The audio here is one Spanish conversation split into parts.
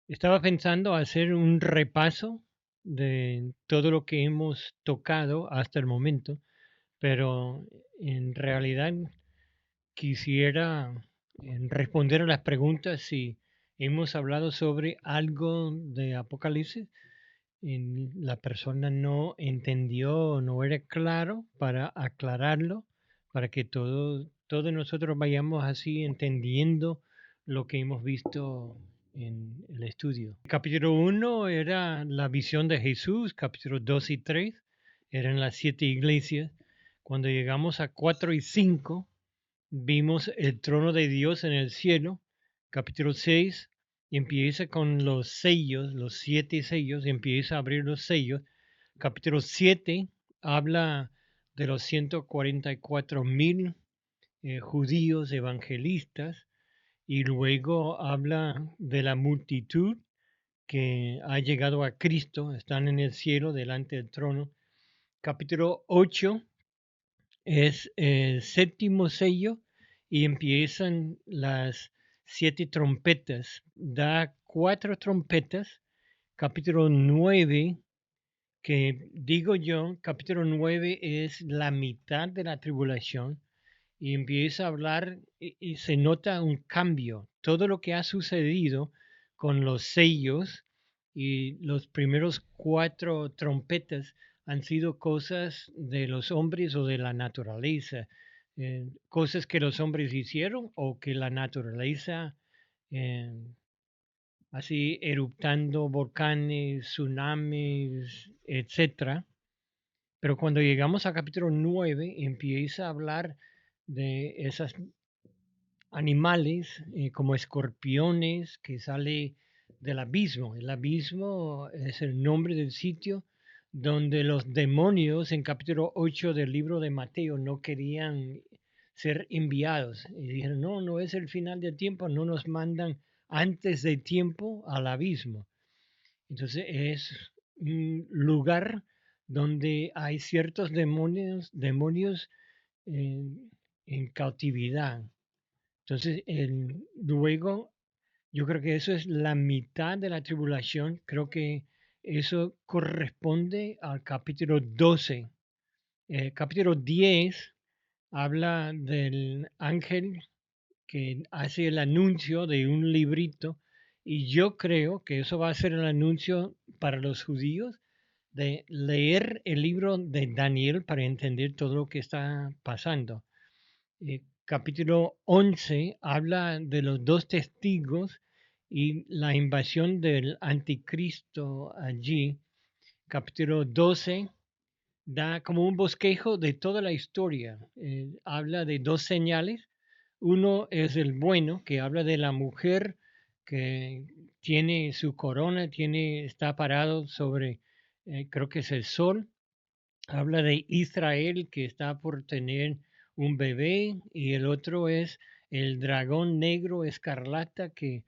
Estaba pensando hacer un repaso de todo lo que hemos tocado hasta el momento, pero en realidad quisiera responder a las preguntas si hemos hablado sobre algo de Apocalipsis y la persona no entendió, no era claro para aclararlo, para que todos nosotros vayamos así entendiendo lo que hemos visto en el estudio. Capítulo 1 era la visión de Jesús, capítulo 2 y 3 eran las 7 iglesias. Cuando llegamos a 4 y 5 vimos el trono de Dios en el cielo, capítulo 6, y empieza con los sellos, los 7 sellos, y empieza a abrir los sellos. Capítulo 7 habla de los 144,000 judíos evangelistas, y luego habla de la multitud que ha llegado a Cristo, están en el cielo delante del trono. Capítulo 8 es el séptimo sello y empiezan las 7 trompetas. Da 4 trompetas. Capítulo 9, que digo yo, capítulo 9 es la mitad de la tribulación y empieza a hablar y se nota un cambio. Todo lo que ha sucedido con los sellos y los primeros 4 trompetas han sido cosas de los hombres o de la naturaleza, cosas que los hombres hicieron o que la naturaleza, eh, así eruptando volcanes, tsunamis, etcétera. Pero cuando llegamos a capítulo 9 empieza a hablar de esos animales como escorpiones que sale del abismo. El abismo es el nombre del sitio donde los demonios en capítulo 8 del libro de Mateo no querían ser enviados. Y dijeron, no, no es el final del tiempo, no nos mandan antes de tiempo al abismo. Entonces es un lugar donde hay ciertos demonios en cautividad. Entonces, luego, yo creo que eso es la mitad de la tribulación. Creo que eso corresponde al capítulo 12. Capítulo 10 habla del ángel que hace el anuncio de un librito y yo creo que eso va a ser el anuncio para los judíos de leer el libro de Daniel para entender todo lo que está pasando. Capítulo 11 habla de los 2 testigos y la invasión del anticristo allí. Capítulo 12 da como un bosquejo de toda la historia. Habla de 2 señales. Uno es el bueno, que habla de la mujer que tiene su corona, está parado sobre, creo que es el sol. Habla de Israel que está por tener un bebé y el otro es el dragón negro escarlata que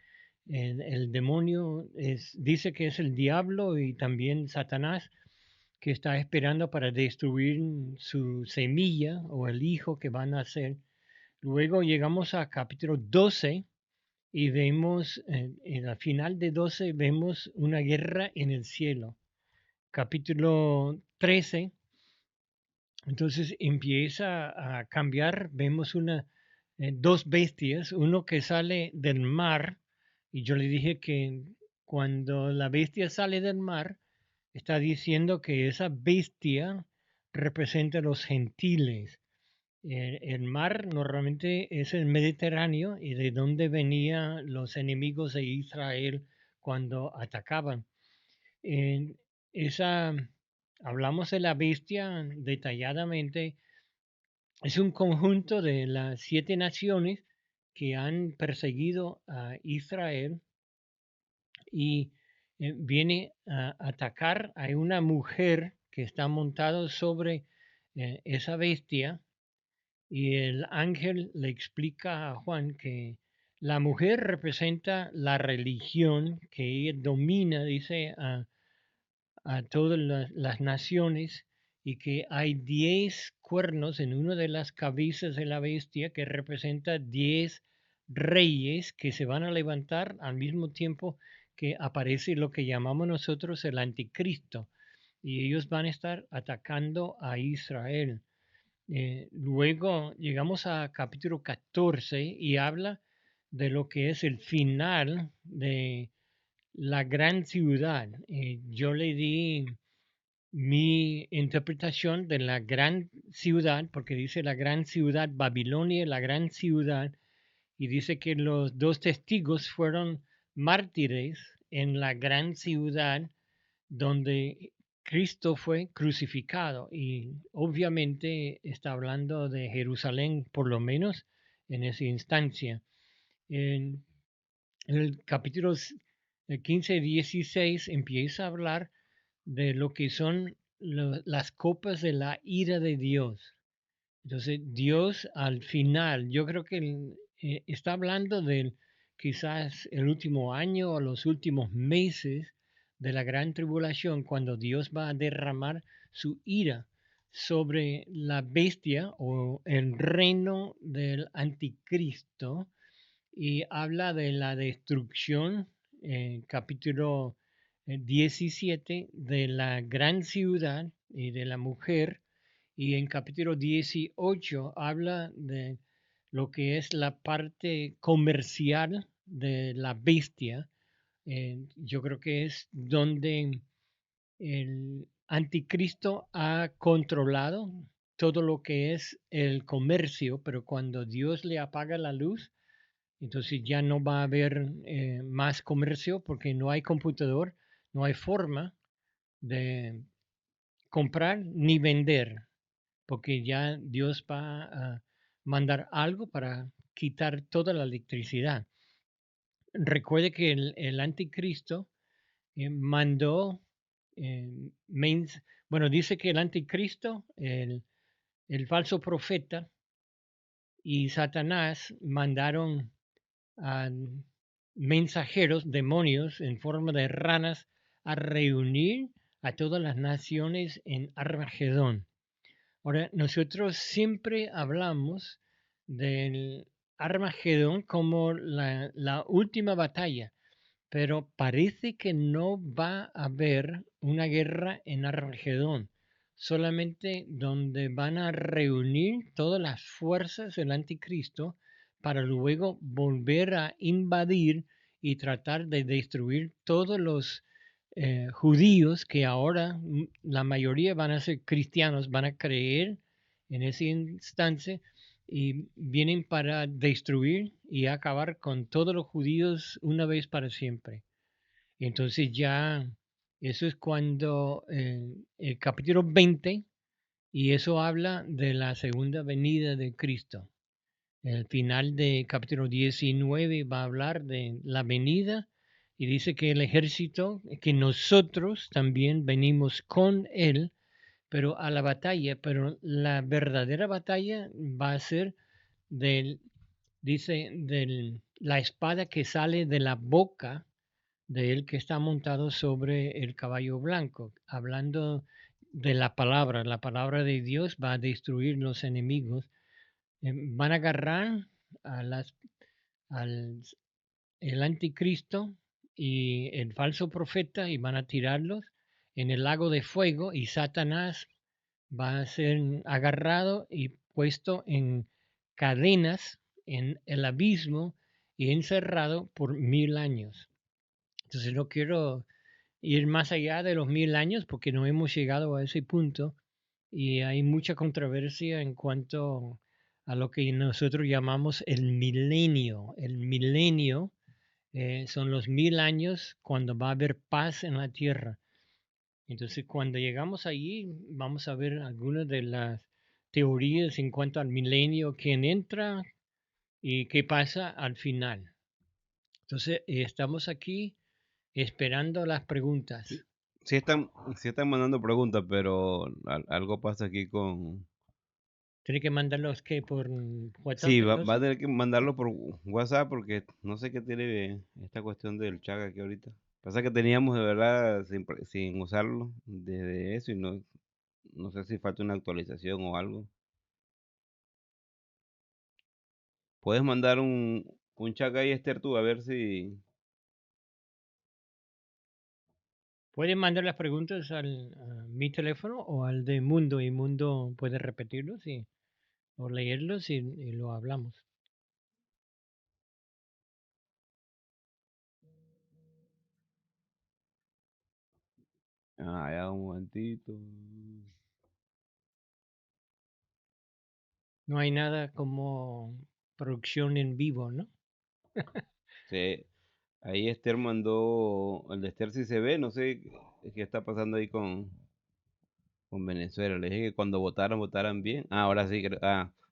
el demonio dice que es el diablo y también Satanás que está esperando para destruir su semilla o el hijo que van a hacer. Luego llegamos a capítulo 12 y vemos, en la final de 12 vemos una guerra en el cielo. Capítulo 13 entonces empieza a cambiar, vemos 2 bestias, uno que sale del mar, y yo le dije que cuando la bestia sale del mar, está diciendo que esa bestia representa a los gentiles. El mar normalmente es el Mediterráneo y de donde venían los enemigos de Israel cuando atacaban. En esa, hablamos de la bestia detalladamente. Es un conjunto de las 7 naciones que han perseguido a Israel y viene a atacar a una mujer que está montada sobre esa bestia y el ángel le explica a Juan que la mujer representa la religión que ella domina, dice, a todas las naciones y que hay 10 cuernos en una de las cabezas de la bestia que representa 10 reyes que se van a levantar al mismo tiempo que aparece lo que llamamos nosotros el anticristo y ellos van a estar atacando a Israel. Luego llegamos a capítulo 14 y habla de lo que es el final de la gran ciudad. Yo le di mi interpretación de la gran ciudad, porque dice la gran ciudad, Babilonia, la gran ciudad, y dice que los dos testigos fueron mártires en la gran ciudad donde Cristo fue crucificado. Y obviamente está hablando de Jerusalén, por lo menos en esa instancia. En el capítulo 15 y 16 empieza a hablar de lo que son las copas de la ira de Dios. Entonces, Dios al final, yo creo que está hablando de quizás el último año o los últimos meses de la gran tribulación, cuando Dios va a derramar su ira sobre la bestia o el reino del anticristo y habla de la destrucción, capítulo 17, de la gran ciudad y de la mujer, y en capítulo 18 habla de lo que es la parte comercial de la bestia. Yo creo que es donde el anticristo ha controlado todo lo que es el comercio, pero cuando Dios le apaga la luz, entonces ya no va a haber más comercio porque no hay computador, no hay forma de comprar ni vender, porque ya Dios va a mandar algo para quitar toda la electricidad. Recuerde que el anticristo mandó, eh, bueno, dice que el anticristo, el falso profeta y Satanás mandaron a mensajeros, demonios en forma de ranas, a reunir a todas las naciones en Armagedón. Ahora, nosotros siempre hablamos del Armagedón como la última batalla, pero parece que no va a haber una guerra en Armagedón, solamente donde van a reunir todas las fuerzas del anticristo para luego volver a invadir y tratar de destruir todos los judíos que ahora la mayoría van a ser cristianos, van a creer en ese instante y vienen para destruir y acabar con todos los judíos una vez para siempre. Entonces ya eso es cuando el capítulo 20 y eso habla de la segunda venida de Cristo. El final de capítulo 19 va a hablar de la venida y dice que el ejército, que nosotros también venimos con él, pero a la batalla, pero la verdadera batalla va a ser del, dice, de la espada que sale de la boca de él que está montado sobre el caballo blanco, hablando de la palabra de Dios va a destruir los enemigos, van a agarrar a al el anticristo y el falso profeta y van a tirarlos en el lago de fuego y Satanás va a ser agarrado y puesto en cadenas en el abismo y encerrado por 1000 años. Entonces no quiero ir más allá de los 1000 años porque no hemos llegado a ese punto y hay mucha controversia en cuanto a lo que nosotros llamamos el milenio. El milenio son los 1000 años cuando va a haber paz en la tierra. Entonces, cuando llegamos allí, vamos a ver algunas de las teorías en cuanto al milenio, quién entra y qué pasa al final. Entonces, estamos aquí esperando las Sí, preguntas. sí están mandando preguntas, pero algo pasa aquí con... Tiene que mandarlos que por WhatsApp Sí, va a entonces. tener que mandarlo por WhatsApp porque no sé qué tiene esta cuestión del chat aquí ahorita. Pasa que teníamos de verdad sin usarlo desde eso y no sé si falta una actualización o algo. Puedes mandar un chat ahí, Esther, tú, a ver si... Pueden mandar las preguntas a mi teléfono o al de Mundo y Mundo puede repetirlos o leerlos y lo hablamos. Ah, ya un momentito. No hay nada como producción en vivo, ¿no? Sí, ahí Esther mandó, el de Esther sí se ve, no sé qué está pasando ahí con Venezuela. Le dije que cuando votaran bien. Ah, ahora sí,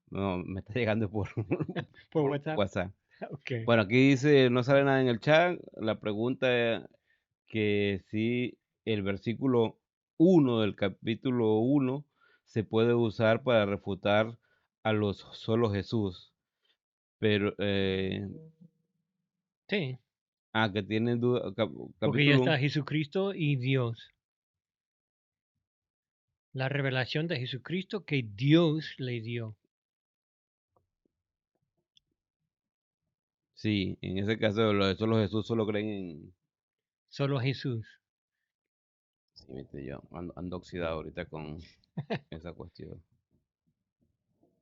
no, me está llegando por, Por por WhatsApp. WhatsApp. Ok. Bueno, aquí dice, no sale nada en el chat. La pregunta que si el versículo 1 del capítulo 1 se puede usar para refutar a los solo Jesús. Pero, Sí, que tienen duda, porque ya capítulo está 1. Jesucristo y Dios. La revelación de Jesucristo que Dios le dio. Sí, en ese caso los de solo Jesús solo creen en... Solo Jesús. Sí, viste, yo ando oxidado ahorita con esa cuestión.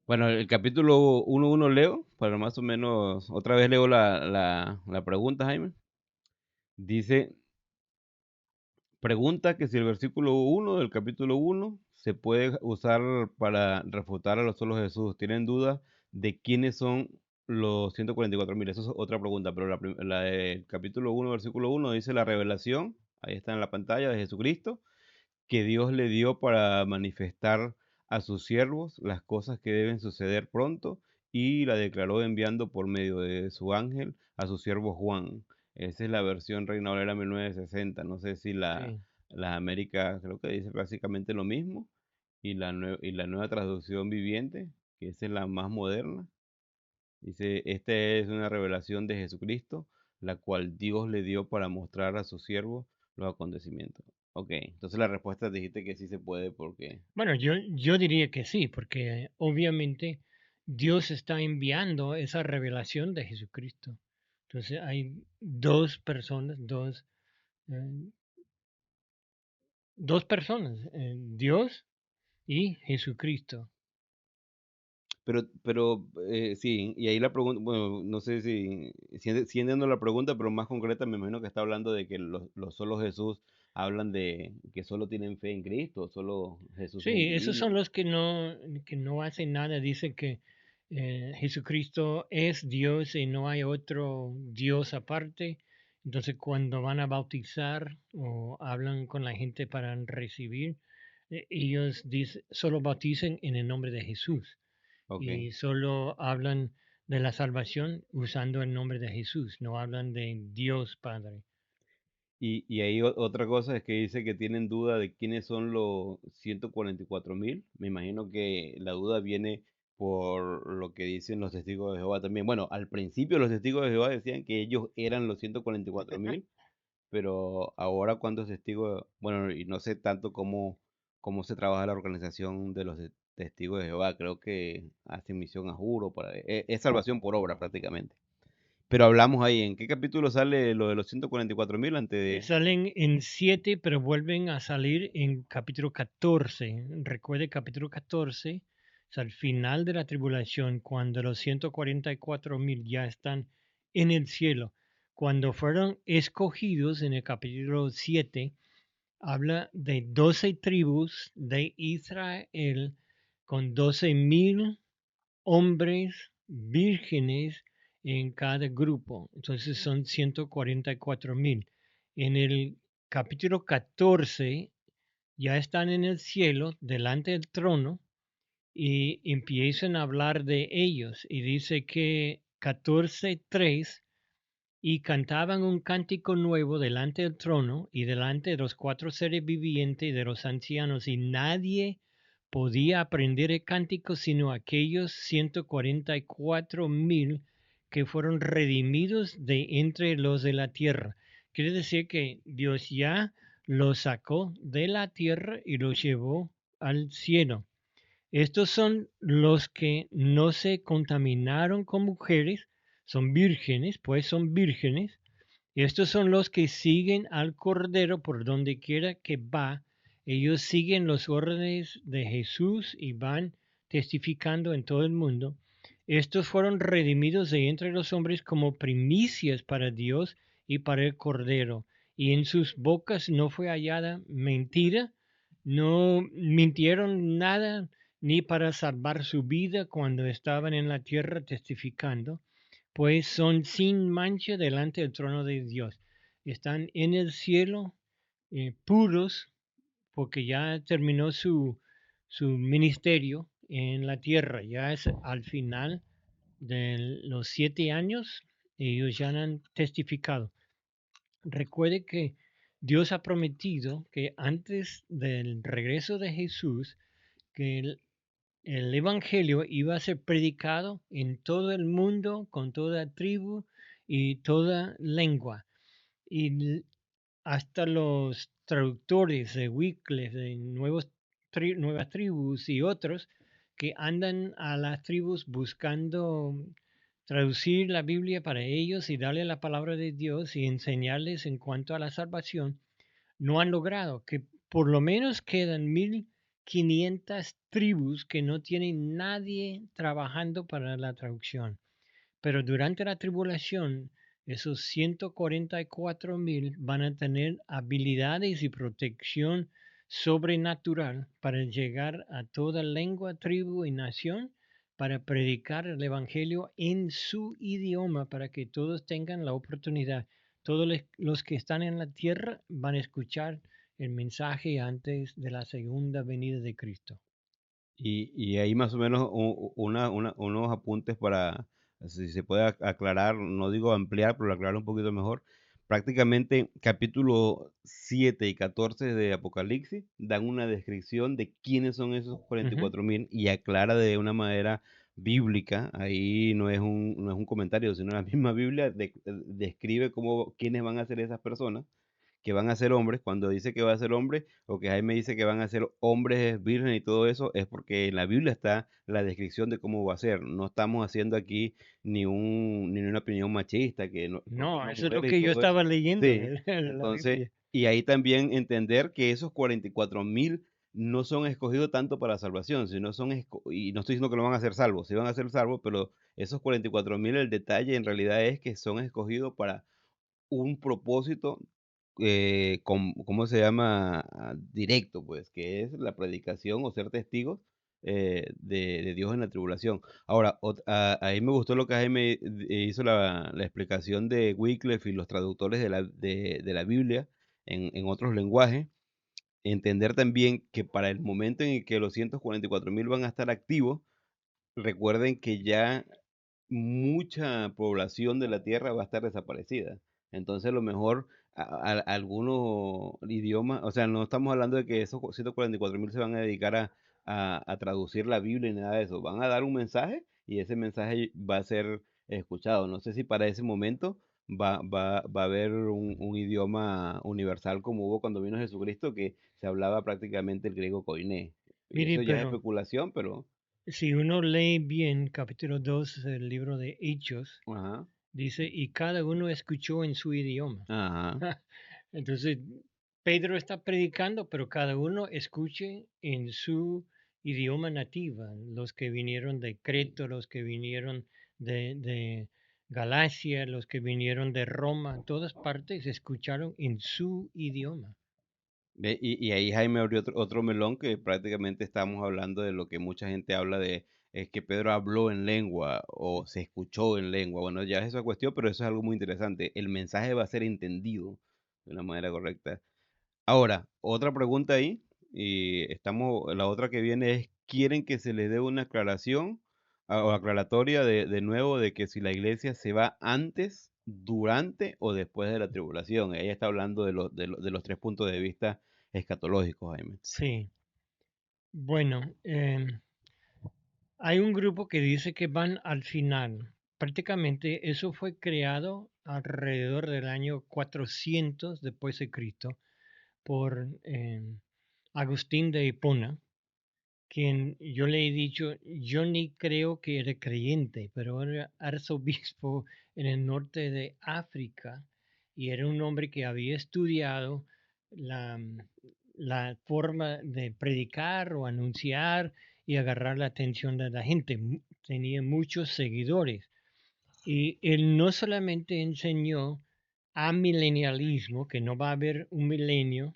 Bueno, el capítulo 1.1 leo, para más o menos, otra vez leo la pregunta, Jaime. Dice, pregunta que si el versículo 1 del capítulo 1 se puede usar para refutar a los solos Jesús. ¿Tienen duda de quiénes son los 144.000? Esa es otra pregunta, pero la del capítulo 1, versículo 1 dice la revelación, ahí está en la pantalla, de Jesucristo, que Dios le dio para manifestar a sus siervos las cosas que deben suceder pronto y la declaró enviando por medio de su ángel a su siervo Juan. Esa es la versión Reina Valera 1960. No sé si Sí. la América creo que dice básicamente lo mismo y y la nueva traducción viviente, que esa es la más moderna, dice, esta es una revelación de Jesucristo, la cual Dios le dio para mostrar a sus siervos los acontecimientos. Ok, entonces la respuesta dijiste que sí se puede porque... Bueno, yo diría que sí, porque obviamente Dios está enviando esa revelación de Jesucristo. Entonces hay dos personas, eh, dos personas, Dios y Jesucristo. Sí, y ahí la pregunta, bueno, no sé si entiendo la pregunta, pero más concreta me imagino que está hablando de que los solo Jesús hablan de que solo tienen fe en Cristo, solo Jesús es el Sí, esos son divino. los que no hacen nada. Dicen que Jesucristo es Dios y no hay otro Dios aparte. Entonces, cuando van a bautizar o hablan con la gente para recibir, ellos solo bauticen en el nombre de Jesús Ok. y solo hablan de la salvación usando el nombre de Jesús, no hablan de Dios Padre. Y ahí otra cosa es que dice que tienen duda de quiénes son los 144.000. Me imagino que la duda viene por lo que dicen los testigos de Jehová también. Bueno, al principio los testigos de Jehová decían que ellos eran los 144.000, pero ahora cuántos testigos, bueno, y no sé tanto cómo se trabaja la organización de los testigos de Jehová. Creo que hacen misión a juro, es salvación por obra prácticamente. Pero hablamos ahí, ¿en qué capítulo sale lo de los 144.000 antes de... Salen en 7, pero vuelven a salir en capítulo 14. Recuerde capítulo 14, es al final de la tribulación, cuando los 144.000 ya están en el cielo. Cuando fueron escogidos en el capítulo 7, habla de 12 tribus de Israel con 12.000 hombres vírgenes en cada grupo. Entonces son 144.000. En el capítulo 14 ya están en el cielo delante del trono y empiezan a hablar de ellos. Y dice que 14:3 y cantaban un cántico nuevo delante del trono y delante de los cuatro seres vivientes y de los ancianos, y nadie podía aprender el cántico sino aquellos 144.000 que fueron redimidos de entre los de la tierra. Quiere decir que Dios ya los sacó de la tierra y los llevó al cielo. Estos son los que no se contaminaron con mujeres, son vírgenes, pues son vírgenes, Estos son los que siguen al Cordero por donde quiera que va. Ellos siguen los órdenes de Jesús y van testificando en todo el mundo. Estos fueron redimidos de entre los hombres como primicias para Dios y para el Cordero. Y en sus bocas no fue hallada mentira, no mintieron nada ni para salvar su vida cuando estaban en la tierra testificando, pues son sin mancha delante del trono de Dios. Están en el cielo, puros, porque ya terminó su ministerio en la tierra. Ya es al final de los 7 años, ellos ya han testificado. Recuerde que Dios ha prometido que antes del regreso de Jesús, que el Evangelio iba a ser predicado en todo el mundo, con toda tribu y toda lengua. Y hasta los traductores de Wycliffe, de nuevas tribus y otros que andan a las tribus buscando traducir la Biblia para ellos y darle la palabra de Dios y enseñarles en cuanto a la salvación, no han logrado, que por lo menos quedan 1500 tribus que no tienen nadie trabajando para la traducción. Pero durante la tribulación, esos 144,000 van a tener habilidades y protección sobrenatural para llegar a toda lengua, tribu y nación para predicar el Evangelio en su idioma para que todos tengan la oportunidad. Todos los que están en la tierra van a escuchar el mensaje antes de la segunda venida de Cristo. Y ahí más o menos unos apuntes para, si se puede aclarar, no digo ampliar, pero aclarar un poquito mejor. Prácticamente capítulo 7 y 14 de Apocalipsis dan una descripción de quiénes son esos cuarenta y Ujú. cuatro mil y aclara de una manera bíblica, ahí no es un comentario, sino la misma Biblia describe quiénes van a ser esas personas que van a ser hombres, cuando dice que va a ser hombre, o que Jaime dice que van a ser hombres virgen y todo eso, es porque en la Biblia está la descripción de cómo va a ser. No estamos haciendo aquí ni una opinión machista, porque No, no eso es lo mujeres y que yo todo eso. estaba leyendo Sí, de la entonces, Biblia. y ahí también entender que esos 44,000 no son escogidos tanto para salvación, sino y no estoy diciendo que lo van a hacer salvos, sí van a ser salvos, pero esos 44,000, el detalle en realidad es que son escogidos para un propósito, ¿cómo se llama? Directo, pues, que es la predicación o ser testigos de Dios en la tribulación. Ahora, ahí me gustó lo que Jaime hizo la explicación de Wycliffe y los traductores de la Biblia en otros lenguajes. Entender también que para el momento en el que los 144,000 van a estar activos, recuerden que ya mucha población de la Tierra va a estar desaparecida. Entonces, a lo mejor algunos idiomas, o sea, no estamos hablando de que esos 144,000 se van a dedicar a traducir la Biblia y nada de eso. Van a dar un mensaje y ese mensaje va a ser escuchado. No sé si para ese momento va a haber un idioma universal como hubo cuando vino Jesucristo, que se hablaba prácticamente el griego koiné. Y Mire, eso ya es pero especulación, pero... si uno lee bien capítulo 2 del libro de Hechos, Ajá, dice, y cada uno escuchó en su idioma. ajá. Entonces, Pedro está predicando, pero cada uno escuche en su idioma nativa. Los que vinieron de Creto, los que vinieron de Galacia, los que vinieron de Roma, todas partes escucharon en su idioma. Y ahí Jaime abrió otro melón que prácticamente estamos hablando de lo que mucha gente habla de, es que Pedro habló en lengua o se escuchó en lengua. Bueno, ya es esa cuestión, pero eso es algo muy interesante. El mensaje va a ser entendido de una manera correcta. Ahora, otra pregunta ahí, la otra que viene es, ¿quieren que se les dé una aclaración o aclaratoria de nuevo de que si la iglesia se va antes, durante o después de la tribulación? Ella está hablando de los tres puntos de vista escatológicos, Jaime. Sí, bueno, hay un grupo que dice que van al final. Prácticamente eso fue creado alrededor del año 400 después de Cristo por Agustín de Hipona, quien yo le he dicho, yo ni creo que era creyente, pero era arzobispo en el norte de África y era un hombre que había estudiado la, la forma de predicar o anunciar y agarrar la atención de la gente. Tenía muchos seguidores. Y él no solamente enseñó amilenialismo, que no va a haber un milenio,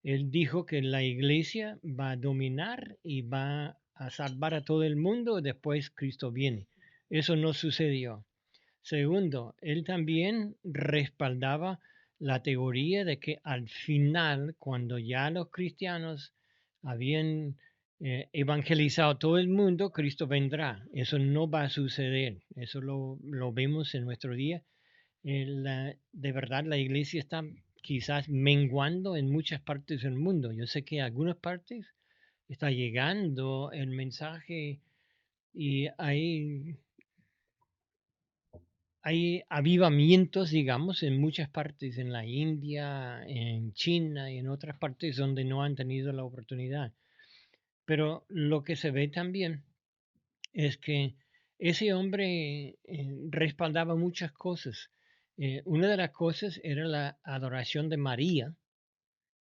él dijo que la iglesia va a dominar y va a salvar a todo el mundo y después Cristo viene. Eso no sucedió. Segundo, él también respaldaba la teoría de que al final, cuando ya los cristianos habían evangelizado a todo el mundo, Cristo vendrá. Eso no va a suceder. Eso lo vemos en nuestro día. De verdad, la iglesia está quizás menguando en muchas partes del mundo. Yo sé que en algunas partes está llegando el mensaje y hay avivamientos, digamos, en muchas partes, en la India, en China y en otras partes donde no han tenido la oportunidad. Pero lo que se ve también es que ese hombre respaldaba muchas cosas. Una de las cosas era la adoración de María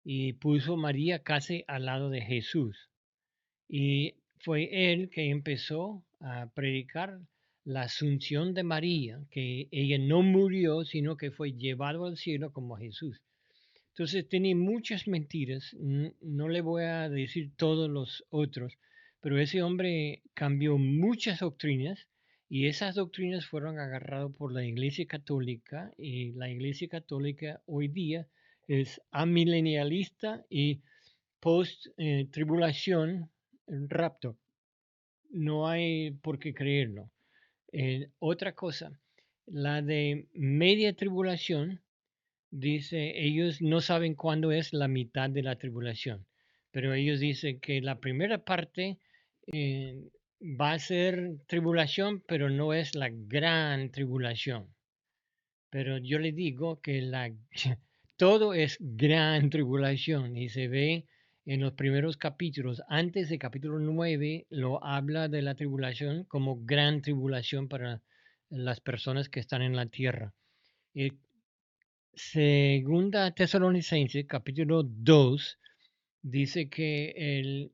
y puso María casi al lado de Jesús. Y fue él que empezó a predicar la asunción de María, que ella no murió, sino que fue llevado al cielo como Jesús. Entonces tenía muchas mentiras, no le voy a decir todos los otros, pero ese hombre cambió muchas doctrinas y esas doctrinas fueron agarradas por la Iglesia Católica y la Iglesia Católica hoy día es amilenialista y post-tribulación, rapto. No hay por qué creerlo. Otra cosa, la de media tribulación, dice, ellos no saben cuándo es la mitad de la tribulación, pero ellos dicen que la primera parte eh, va a ser tribulación, pero no es la gran tribulación. Pero yo le digo que todo es gran tribulación y se ve en los primeros capítulos. Antes del capítulo 9 lo habla de la tribulación como gran tribulación para las personas que están en la tierra. Y segunda Tesalonicenses, capítulo 2, dice que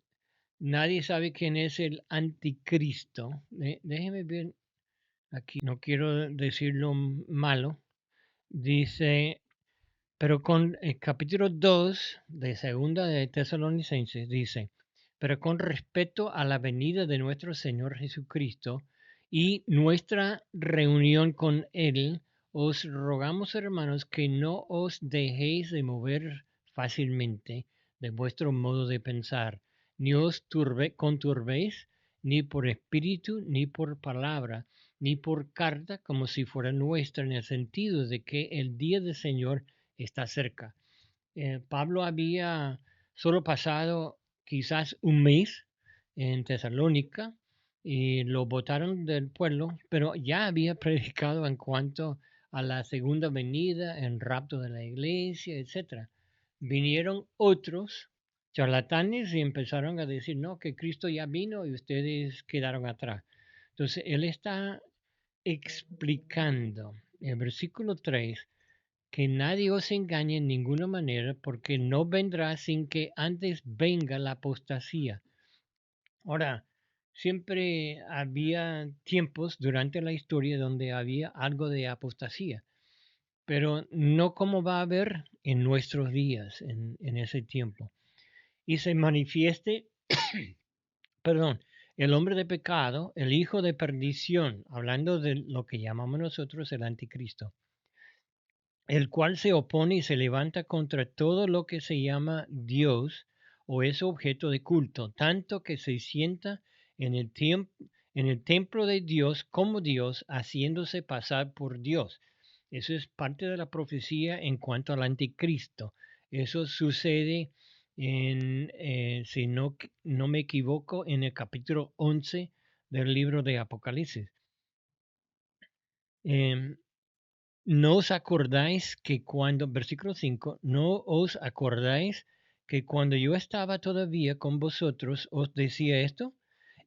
nadie sabe quién es el anticristo. Déjeme ver aquí, no quiero decirlo malo. Dice, pero con el capítulo 2 de segunda de Tesalonicenses dice, pero con respecto a la venida de nuestro Señor Jesucristo y nuestra reunión con Él, os rogamos, hermanos, que no os dejéis de mover fácilmente de vuestro modo de pensar, ni os conturbéis, ni por espíritu, ni por palabra, ni por carta, como si fuera nuestra, en el sentido de que el día del Señor está cerca. Pablo había solo pasado quizás un mes en Tesalónica y lo botaron del pueblo, pero ya había predicado en cuanto a la segunda venida, el rapto de la iglesia, etc. Vinieron otros charlatanes y empezaron a decir, no, que Cristo ya vino y ustedes quedaron atrás. Entonces, él está explicando el versículo 3 que nadie os engañe en ninguna manera, porque no vendrá sin que antes venga la apostasía. Ahora, siempre había tiempos durante la historia donde había algo de apostasía, pero no como va a haber en nuestros días, en ese tiempo. Y se manifieste, perdón, el hombre de pecado, el hijo de perdición, hablando de lo que llamamos nosotros el anticristo, el cual se opone y se levanta contra todo lo que se llama Dios o es objeto de culto, tanto que se sienta en en el templo de Dios como Dios, haciéndose pasar por Dios. Eso es parte de la profecía en cuanto al anticristo. Eso sucede si no me equivoco, en el capítulo 11 del libro de Apocalipsis. Em, no os acordáis que cuando, versículo 5, no os acordáis que cuando yo estaba todavía con vosotros os decía esto,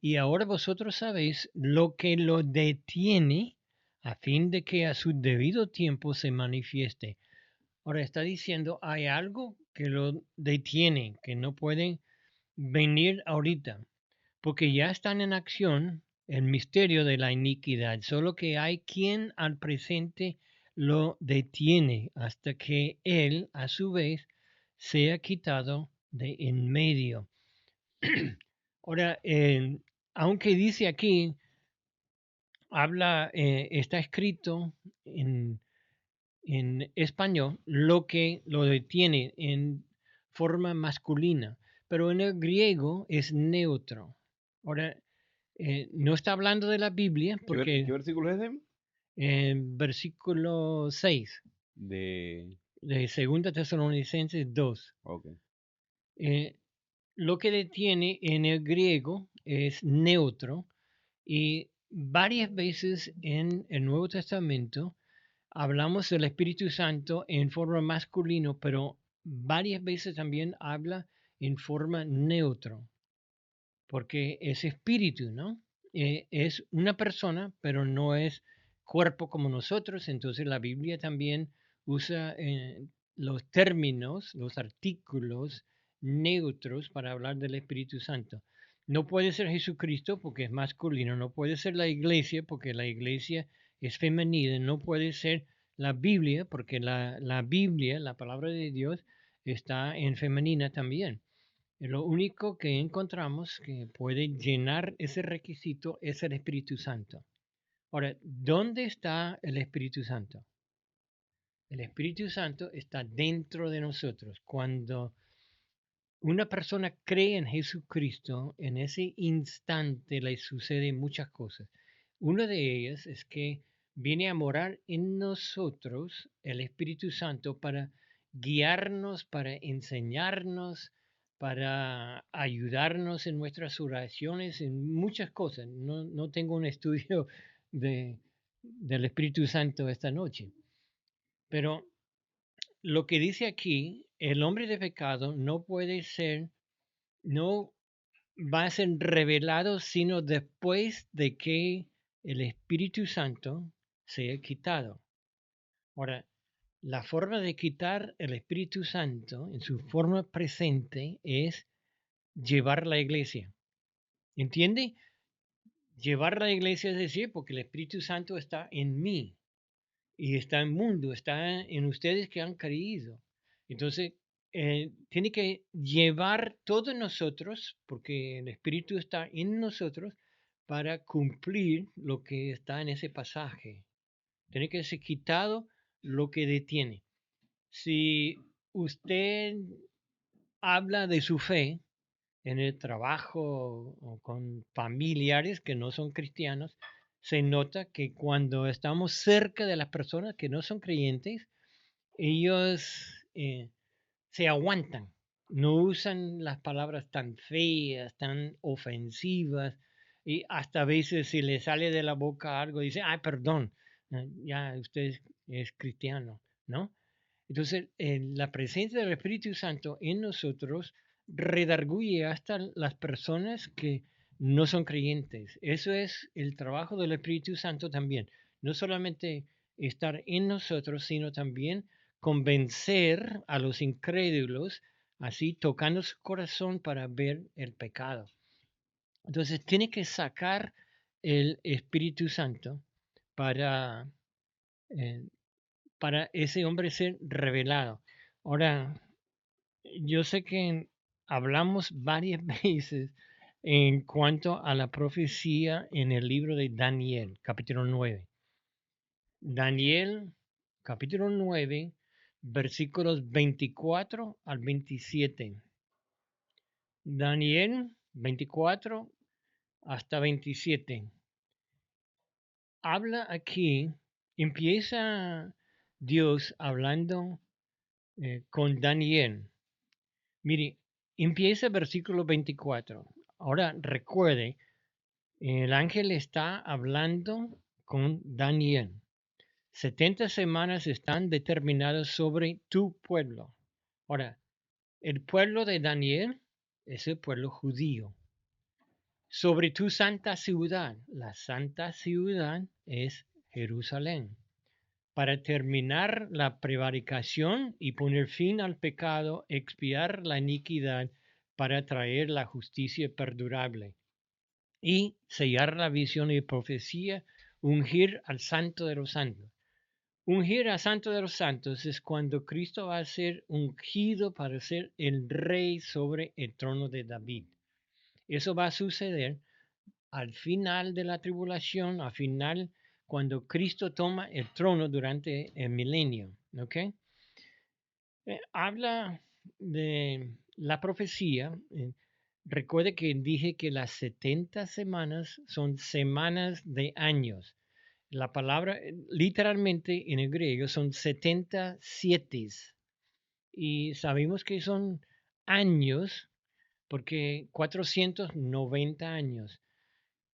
y ahora vosotros sabéis lo que lo detiene a fin de que a su debido tiempo se manifieste. Ahora está diciendo, hay algo que lo detiene, que no pueden venir ahorita, porque ya están en acción el misterio de la iniquidad, solo que hay quien al presente lo detiene hasta que él, a su vez, sea quitado de en medio. Ahora, aunque dice aquí, está escrito en español, lo que lo detiene en forma masculina, pero en el griego es neutro. Ahora, no está hablando de la Biblia, Qué porque versículo es ese? en versículo 6 De... de 2 Tesalonicenses 2, Ok. eh, lo que detiene en el griego es neutro y varias veces en el Nuevo Testamento hablamos del Espíritu Santo en forma masculino, pero varias veces también habla en forma neutro, porque es espíritu, ¿no? Es una persona, pero no es cuerpo como nosotros, entonces la Biblia también usa los términos, los artículos neutros para hablar del Espíritu Santo. No puede ser Jesucristo porque es masculino, no puede ser la iglesia porque la iglesia es femenina, no puede ser la Biblia porque la Biblia, la palabra de Dios, está en femenina también. Lo único que encontramos que puede llenar ese requisito es el Espíritu Santo. Ahora, ¿dónde está el Espíritu Santo? El Espíritu Santo está dentro de nosotros. Cuando una persona cree en Jesucristo, en ese instante le suceden muchas cosas. Una de ellas es que viene a morar en nosotros el Espíritu Santo para guiarnos, para enseñarnos, para ayudarnos en nuestras oraciones, en muchas cosas. No tengo un estudio del Espíritu Santo esta noche, pero lo que dice aquí, el hombre de pecado no puede ser, no va a ser revelado sino después de que el Espíritu Santo sea quitado. Ahora, la forma de quitar el Espíritu Santo en su forma presente es llevar la iglesia. ¿Entiende? Llevar la iglesia es decir, porque el Espíritu Santo está en mí y está en el mundo, está en ustedes que han creído. Entonces, tiene que llevar todos nosotros, porque el Espíritu está en nosotros, para cumplir lo que está en ese pasaje. Tiene que ser quitado lo que detiene. Si usted habla de su fe en el trabajo o con familiares que no son cristianos, se nota que cuando estamos cerca de las personas que no son creyentes, ellos se aguantan, no usan las palabras tan feas, tan ofensivas, y hasta a veces si le sale de la boca algo, dice, ay, perdón, ya usted es cristiano, ¿no? Entonces, la presencia del Espíritu Santo en nosotros redarguye hasta las personas que no son creyentes. Eso es el trabajo del Espíritu Santo también. No solamente estar en nosotros, sino también convencer a los incrédulos, así tocando su corazón para ver el pecado. Entonces, tiene que sacar el Espíritu Santo para eh, para ese hombre ser revelado. Ahora, yo sé que hablamos varias veces en cuanto a la profecía en el libro de Daniel, capítulo 9. Daniel, capítulo 9, versículos 24 al 27. Daniel 24 hasta 27. Habla aquí, empieza Dios hablando con Daniel. Mire, empieza el versículo 24. Ahora recuerde, el ángel está hablando con Daniel. 70 semanas están determinadas sobre tu pueblo. Ahora, el pueblo de Daniel es el pueblo judío. Sobre tu santa ciudad, la santa ciudad es Jerusalén. para terminar la prevaricación y poner fin al pecado, expiar la iniquidad para traer la justicia perdurable y sellar la visión y profecía, ungir al Santo de los Santos. Ungir al Santo de los Santos es cuando Cristo va a ser ungido para ser el rey sobre el trono de David. Eso va a suceder al final de la tribulación, al final cuando Cristo toma el trono durante el milenio. ¿Ok? Habla de la profecía. Recuerde que dije que las 70 semanas son semanas de años. La palabra literalmente en el griego son 70 sietes. Y sabemos que son años porque 490 años.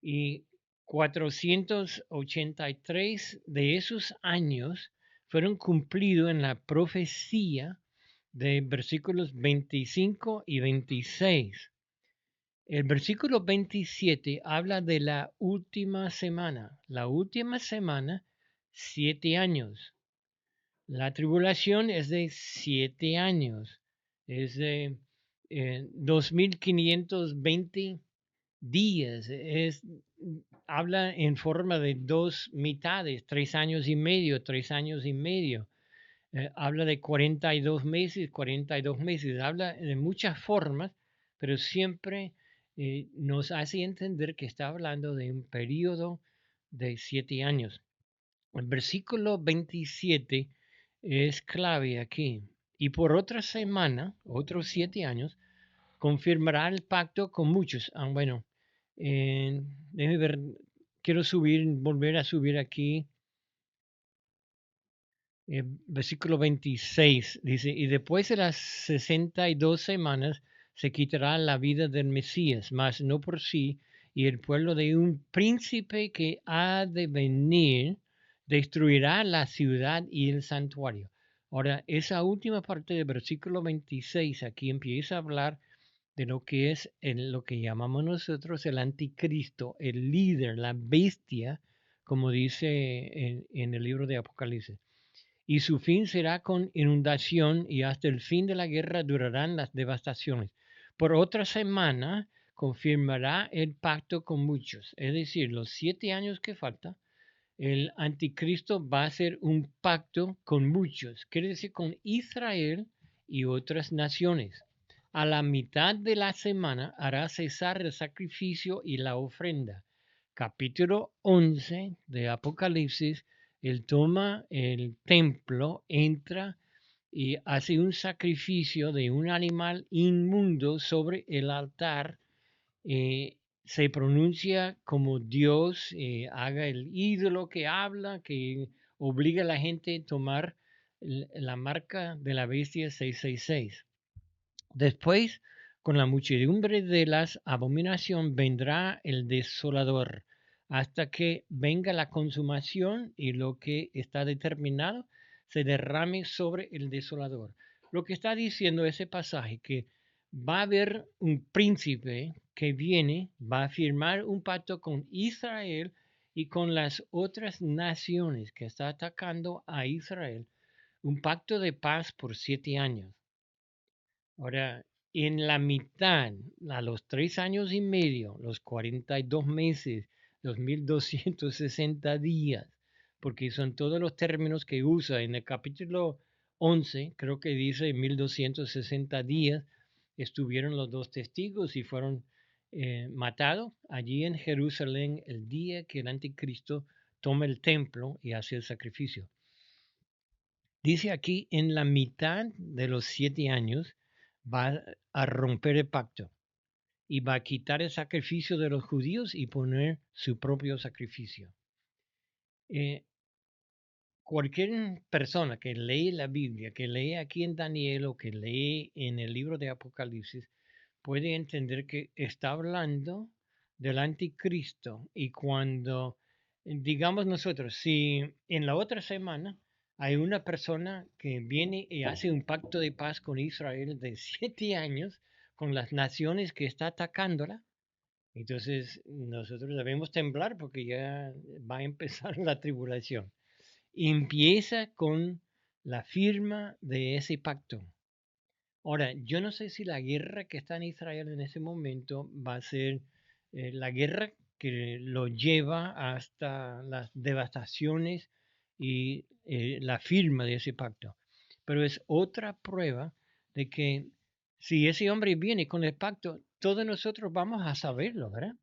Y 483 de esos años fueron cumplidos en la profecía de versículos 25 y 26. El versículo 27 habla de la última semana. La última semana, 7 años. La tribulación es de 7 años. Es de 2520 días. Habla en forma de dos mitades, 3 años y medio, 3 años y medio. Habla de 42 meses, 42 meses. Habla de muchas formas, pero siempre nos hace entender que está hablando de un periodo de 7 años. El versículo 27 es clave aquí. Y por otra semana, otros 7 años, confirmará el pacto con muchos. Bueno, déjeme ver, quiero volver a subir aquí. Versículo 26 dice, y después de las 62 semanas se quitará la vida del Mesías, mas no por sí, y el pueblo de un príncipe que ha de venir destruirá la ciudad y el santuario. Ahora, esa última parte del versículo 26 aquí empieza a hablar de lo que es lo que llamamos nosotros el anticristo, el líder, la bestia, como dice en el libro de Apocalipsis. Y su fin será con inundación y hasta el fin de la guerra durarán las devastaciones. Por otra semana confirmará el pacto con muchos, es decir, los 7 años que falta, el anticristo va a hacer un pacto con muchos, quiere decir con Israel y otras naciones. A la mitad de la semana hará cesar el sacrificio y la ofrenda. Capítulo 11 de Apocalipsis, él toma el templo, entra y hace un sacrificio de un animal inmundo sobre el altar. Se pronuncia como Dios, haga el ídolo que habla, que obliga a la gente a tomar la marca de la bestia 666. Después, con la muchedumbre de las abominaciones, vendrá el desolador, hasta que venga la consumación y lo que está determinado se derrame sobre el desolador. Lo que está diciendo ese pasaje, que va a haber un príncipe que viene, va a firmar un pacto con Israel y con las otras naciones que está atacando a Israel, un pacto de paz por 7 años. Ahora, en la mitad, a los 3 años y medio, los 42 meses, los 1260 días, porque son todos los términos que usa en el capítulo 11, creo que dice 1260 días, estuvieron los dos testigos y fueron matados allí en Jerusalén el día que el anticristo toma el templo y hace el sacrificio. Dice aquí, en la mitad de los 7 años va a romper el pacto y va a quitar el sacrificio de los judíos y poner su propio sacrificio. Cualquier persona que lee la Biblia, que lee aquí en Daniel o que lee en el libro de Apocalipsis, puede entender que está hablando del anticristo. Y cuando, digamos nosotros, si en la otra semana hay una persona que viene y hace un pacto de paz con Israel de 7 años, con las naciones que está atacándola, entonces nosotros debemos temblar porque ya va a empezar la tribulación. empieza con la firma de ese pacto. Ahora, yo no sé si la guerra que está en Israel en ese momento va a ser la guerra que lo lleva hasta las devastaciones y la firma de ese pacto. Pero es otra prueba de que si ese hombre viene con el pacto, todos nosotros vamos a saberlo, ¿verdad?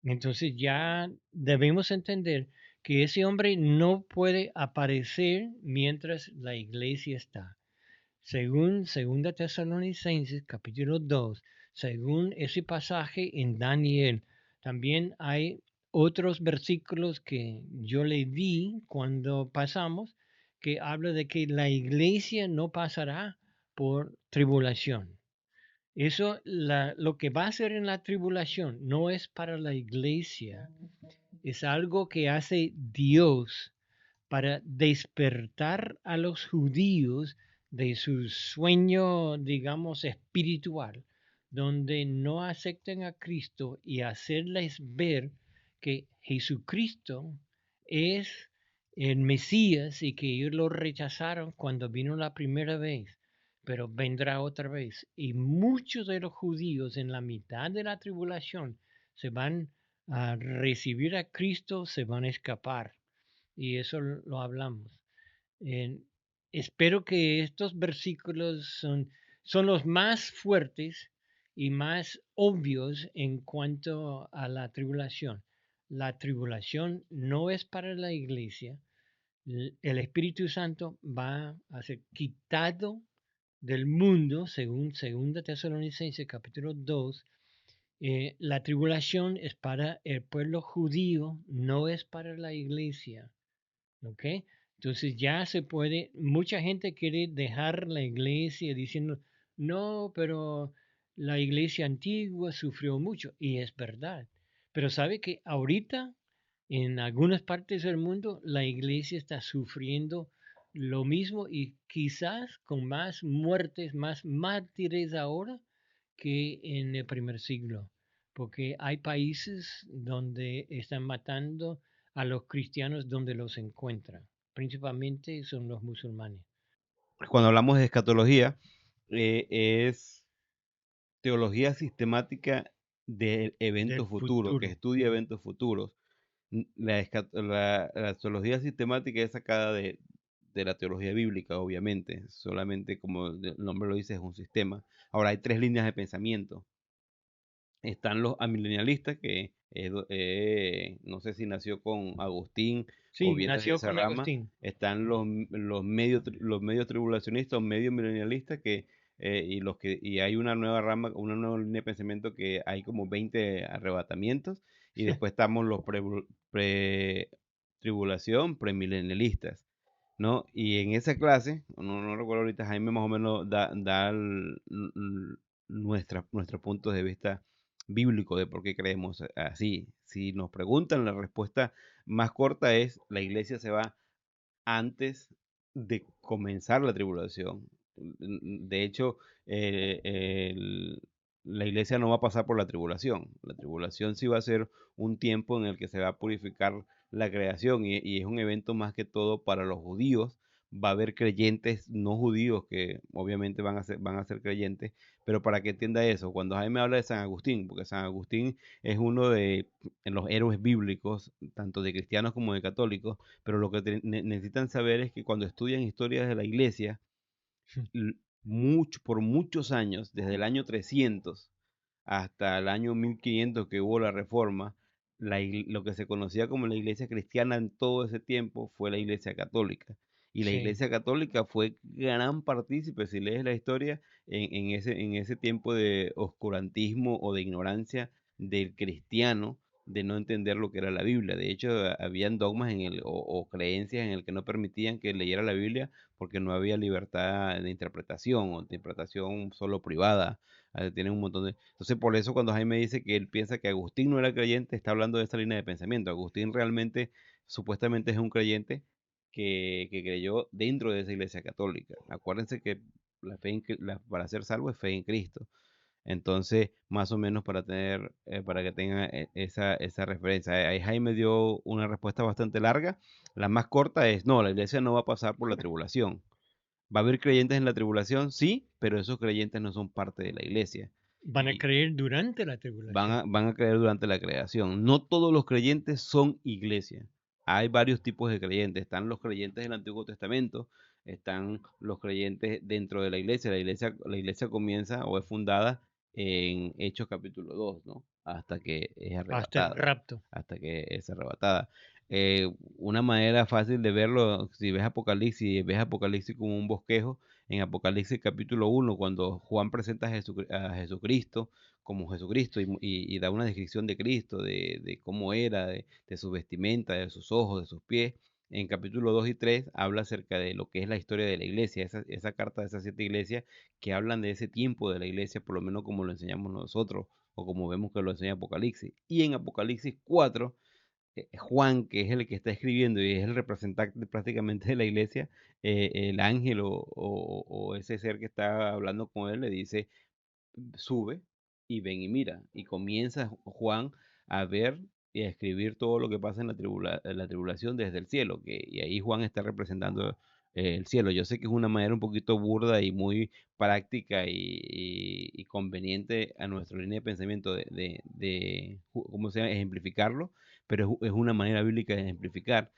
Entonces ya debemos entender que ese hombre no puede aparecer mientras la iglesia está. Según Segunda Tesalonicenses capítulo 2, según ese pasaje en Daniel, también hay otros versículos que yo le di cuando pasamos que habla de que la iglesia no pasará por tribulación. Eso, lo que va a ser en la tribulación no es para la iglesia, es algo que hace Dios para despertar a los judíos de su sueño, digamos, espiritual, donde no aceptan a Cristo y hacerles ver que Jesucristo es el Mesías y que ellos lo rechazaron cuando vino la primera vez, pero vendrá otra vez. Y muchos de los judíos en la mitad de la tribulación se van a recibir a Cristo, se van a escapar y eso lo hablamos. Eh, Espero que estos versículos son los más fuertes y más obvios en cuanto a la tribulación. La tribulación no es para la iglesia. El Espíritu Santo va a ser quitado del mundo, según 2 Tesalonicenses capítulo 2. La tribulación es para el pueblo judío, no es para la iglesia. ¿Ok? Entonces ya se puede, mucha gente quiere dejar la iglesia diciendo, no, pero la iglesia antigua sufrió mucho, y es verdad. Pero sabe que ahorita en algunas partes del mundo la iglesia está sufriendo lo mismo y quizás con más muertes, más mártires ahora que en el primer siglo, porque hay países donde están matando a los cristianos donde los encuentran. Principalmente son los musulmanes. Cuando hablamos de escatología, es teología sistemática del evento Del futuro, que futuro. estudia eventos futuros. La teología sistemática es sacada de la teología bíblica, obviamente. Solamente, como el nombre lo dice, es un sistema. Ahora, hay tres líneas de pensamiento. Están los amilenialistas, que no sé si nació con Agustín o Sí, viene de nació esa con rama. Agustín. Están los medios tribulacionistas, medios milenialistas, y hay una nueva rama, una nueva línea de pensamiento, que hay como 20 arrebatamientos. Y después estamos los pre-tribulación, premilenialistas, ¿no? Y en esa clase, no recuerdo ahorita, Jaime más o menos da nuestros puntos de vista bíblico de por qué creemos así. Si nos preguntan, la respuesta más corta es: la iglesia se va antes de comenzar la tribulación. De hecho, eh, el- la iglesia no va a pasar por la tribulación. La tribulación sí va a ser un tiempo en el que se va a purificar la creación, y es un evento más que todo para los judíos. Va a haber creyentes no judíos que obviamente van a ser creyentes, pero para que entienda eso, cuando Jaime habla de San Agustín, porque San Agustín es uno de los héroes bíblicos, tanto de cristianos como de católicos, pero lo que necesitan saber es que cuando estudian historias de la iglesia, por muchos años, desde el año 300 hasta el año 1500 que hubo la reforma, lo que se conocía como la iglesia cristiana en todo ese tiempo fue la iglesia católica. Y la Sí, iglesia católica fue gran partícipe, si lees la historia, en ese tiempo de oscurantismo o de ignorancia del cristiano, de no entender lo que era la Biblia. De hecho, habían dogmas o creencias en el que no permitían que leyera la Biblia, porque no había libertad de interpretación, o interpretación solo privada. Tienen un montón de... Entonces, por eso cuando Jaime dice que él piensa que Agustín no era creyente, está hablando de esa línea de pensamiento. Agustín realmente, supuestamente, es un creyente que creyó dentro de esa iglesia católica. Acuérdense que la fe para ser salvo es fe en Cristo. Entonces, más o menos para tener, para que tengan esa referencia. Ahí Jaime dio una respuesta bastante larga. La más corta es, no, la iglesia no va a pasar por la tribulación. ¿Va a haber creyentes en la tribulación? Sí, pero esos creyentes no son parte de la iglesia. Van a creer durante la tribulación. Van a creer durante la creación. No todos los creyentes son iglesia. Hay varios tipos de creyentes. Están los creyentes del Antiguo Testamento, están los creyentes dentro de la iglesia. La iglesia comienza o es fundada en Hechos capítulo 2, ¿no? Hasta que es Hasta el arrebatada. rapto. Hasta que es arrebatada. Una manera fácil de verlo, si ves Apocalipsis como un bosquejo, en Apocalipsis capítulo 1, cuando Juan presenta a Jesucristo, como Jesucristo y da una descripción de Cristo, de cómo era, de su vestimenta, de sus ojos, de sus pies. En capítulo 2 y 3 habla acerca de lo que es la historia de la iglesia, esa carta de esas 7 iglesias que hablan de ese tiempo de la iglesia, por lo menos como lo enseñamos nosotros o como vemos que lo enseña Apocalipsis. Y en Apocalipsis 4, Juan, que es el que está escribiendo y es el representante prácticamente de la iglesia, el ángel o ese ser que está hablando con él le dice, sube y ven y mira. Y comienza Juan a ver y a escribir todo lo que pasa en la tribulación desde el cielo. Y ahí Juan está representando el cielo. Yo sé que es una manera un poquito burda y muy práctica y conveniente a nuestra línea de pensamiento ¿cómo se llama? Ejemplificarlo, pero es una manera bíblica de ejemplificar.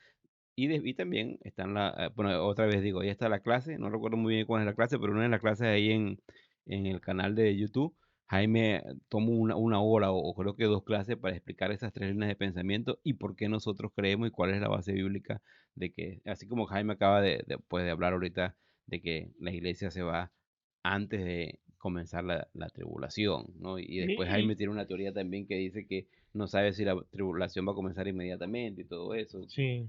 Y también están bueno, otra vez digo, ahí está la clase, no recuerdo muy bien cuál es la clase, pero una de las clases ahí en el canal de YouTube, Jaime tomó una hora o creo que 2 clases para explicar esas 3 líneas de pensamiento y por qué nosotros creemos y cuál es la base bíblica de que, así como Jaime acaba pues, de hablar ahorita de que la iglesia se va antes de comenzar la tribulación, ¿no? Y después Y Jaime tiene una teoría también que dice que no sabe si la tribulación va a comenzar inmediatamente y todo eso. sí,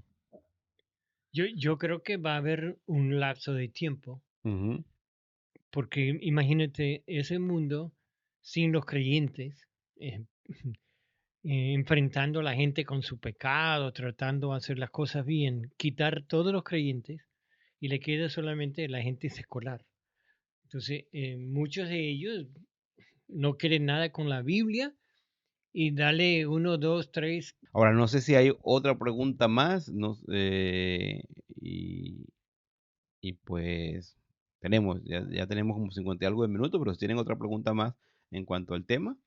yo creo que va a haber un lapso de tiempo, Ujú. porque imagínate ese mundo sin los creyentes, enfrentando a la gente con su pecado, tratando de hacer las cosas bien, quitar todos los creyentes y le queda solamente la gente secular. Entonces, muchos de ellos no quieren nada con la Biblia y dale uno, dos, tres. Ahora, no sé si hay otra pregunta más, no, y pues ya tenemos como 50 y algo de minutos, pero si tienen otra pregunta más en cuanto al tema,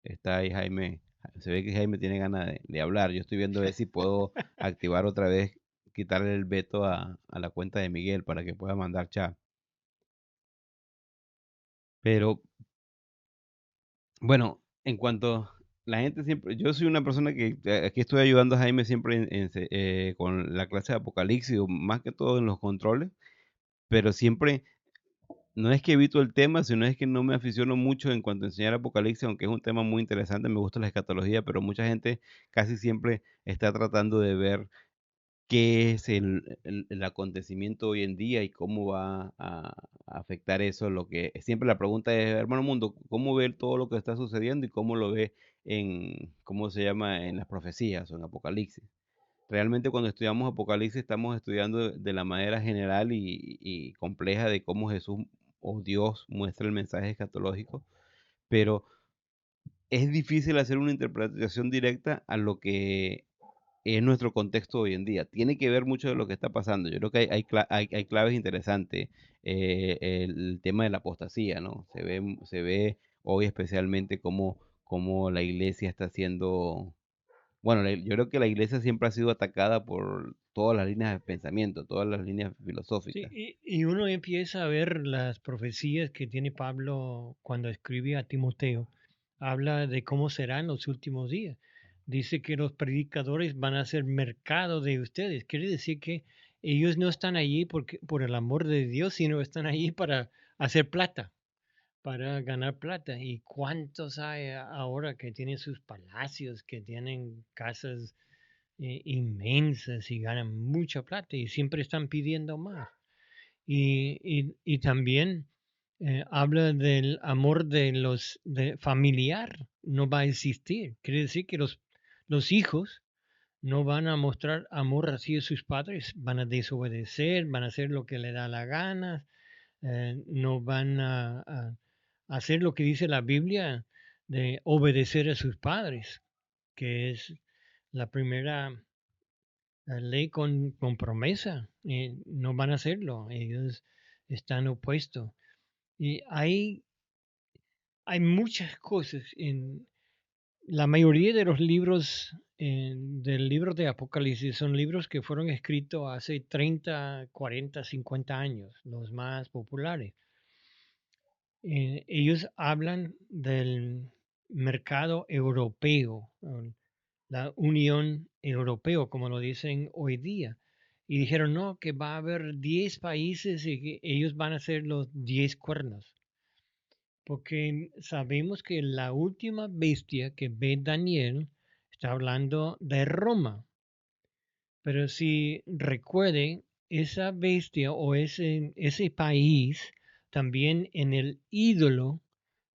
está ahí Jaime, se ve que Jaime tiene ganas de hablar. Yo estoy viendo a ver si puedo activar otra vez, quitarle el veto a la cuenta de Miguel para que pueda mandar chat. Pero bueno, en cuanto la gente siempre, yo soy una persona que aquí estoy ayudando a Jaime siempre con la clase de Apocalipsis, o más que todo en los controles, pero siempre no es que evito el tema, sino es que no me aficiono mucho en cuanto a enseñar Apocalipsis, aunque es un tema muy interesante, me gusta la escatología, pero mucha gente casi siempre está tratando de ver qué es el acontecimiento hoy en día y cómo va a afectar eso. Lo que siempre la pregunta es, hermano Mundo, ¿cómo ve todo lo que está sucediendo y cómo lo ve cómo se llama, en las profecías o en Apocalipsis? Realmente cuando estudiamos Apocalipsis estamos estudiando de la manera general y compleja de cómo Jesús o Dios muestra el mensaje escatológico, pero es difícil hacer una interpretación directa a lo que es nuestro contexto hoy en día. Tiene que ver mucho de lo que está pasando. Yo creo que hay claves interesantes. El tema de la apostasía, ¿no? Se ve hoy especialmente cómo la iglesia está siendo, bueno, yo creo que la iglesia siempre ha sido atacada por todas las líneas de pensamiento, todas las líneas Sí, filosóficas. y uno empieza a ver las profecías que tiene Pablo cuando escribe a Timoteo. Habla de cómo serán los últimos días. Dice que los predicadores van a ser mercado de ustedes. Quiere decir que ellos no están allí por el amor de Dios, sino están allí para hacer plata, para ganar plata. ¿Y cuántos hay ahora que tienen sus palacios, que tienen casas inmensas y ganan mucha plata y siempre están pidiendo más? Y también habla del amor de familiar, no va a existir. Quiere decir que los hijos no van a mostrar amor así a sus padres, van a desobedecer, van a hacer lo que le da la gana, no van hacer lo que dice la Biblia de obedecer a sus padres, que es la primera ley con promesa. No van a hacerlo, ellos están opuestos. Y hay muchas cosas en la mayoría de los libros del libro de Apocalipsis son libros que fueron escritos hace 30, 40, 50 años, los más populares. Ellos hablan del mercado europeo, la Unión Europea, como lo dicen hoy día. Y dijeron, no, que va a haber 10 países y que ellos van a ser los 10 cuernos. Porque sabemos que la última bestia que ve Daniel está hablando de Roma. Pero si recuerden, esa bestia o ese país, también en el ídolo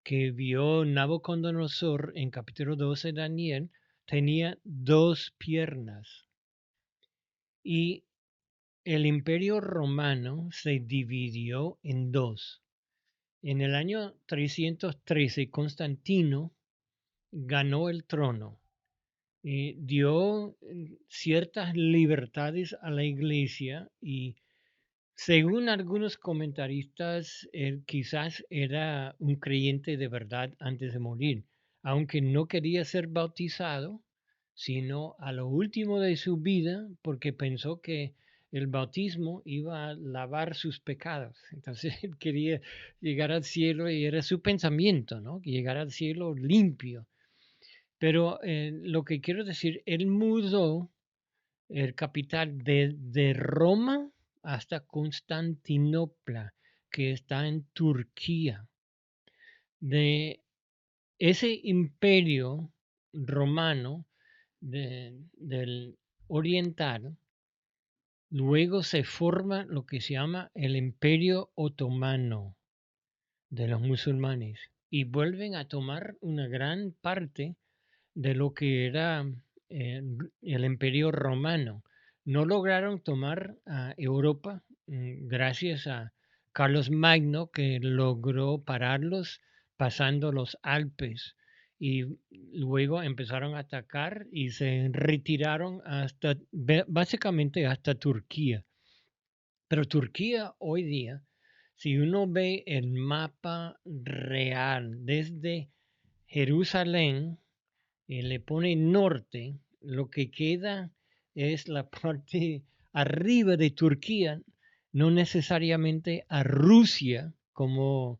que vio Nabucodonosor en capítulo 12 de Daniel, tenía dos piernas. Y el imperio romano se dividió en dos. En el año 313, Constantino ganó el trono y dio ciertas libertades a la iglesia y según algunos comentaristas, él quizás era un creyente de verdad antes de morir, aunque no quería ser bautizado, sino a lo último de su vida, porque pensó que el bautismo iba a lavar sus pecados. Entonces él quería llegar al cielo y era su pensamiento, ¿no? Llegar al cielo limpio. Pero lo que quiero decir, él mudó el capital de Roma hasta Constantinopla, que está en Turquía. De ese imperio romano del oriental, luego se forma lo que se llama el imperio otomano de los musulmanes y vuelven a tomar una gran parte de lo que era eh, el imperio romano. No lograron tomar a Europa gracias a Carlos Magno, que logró pararlos pasando los Alpes y luego empezaron a atacar y se retiraron hasta básicamente hasta Turquía. Pero Turquía hoy día, si uno ve el mapa real desde Jerusalén y le pone norte, lo que queda es la parte arriba de Turquía, no necesariamente a Rusia como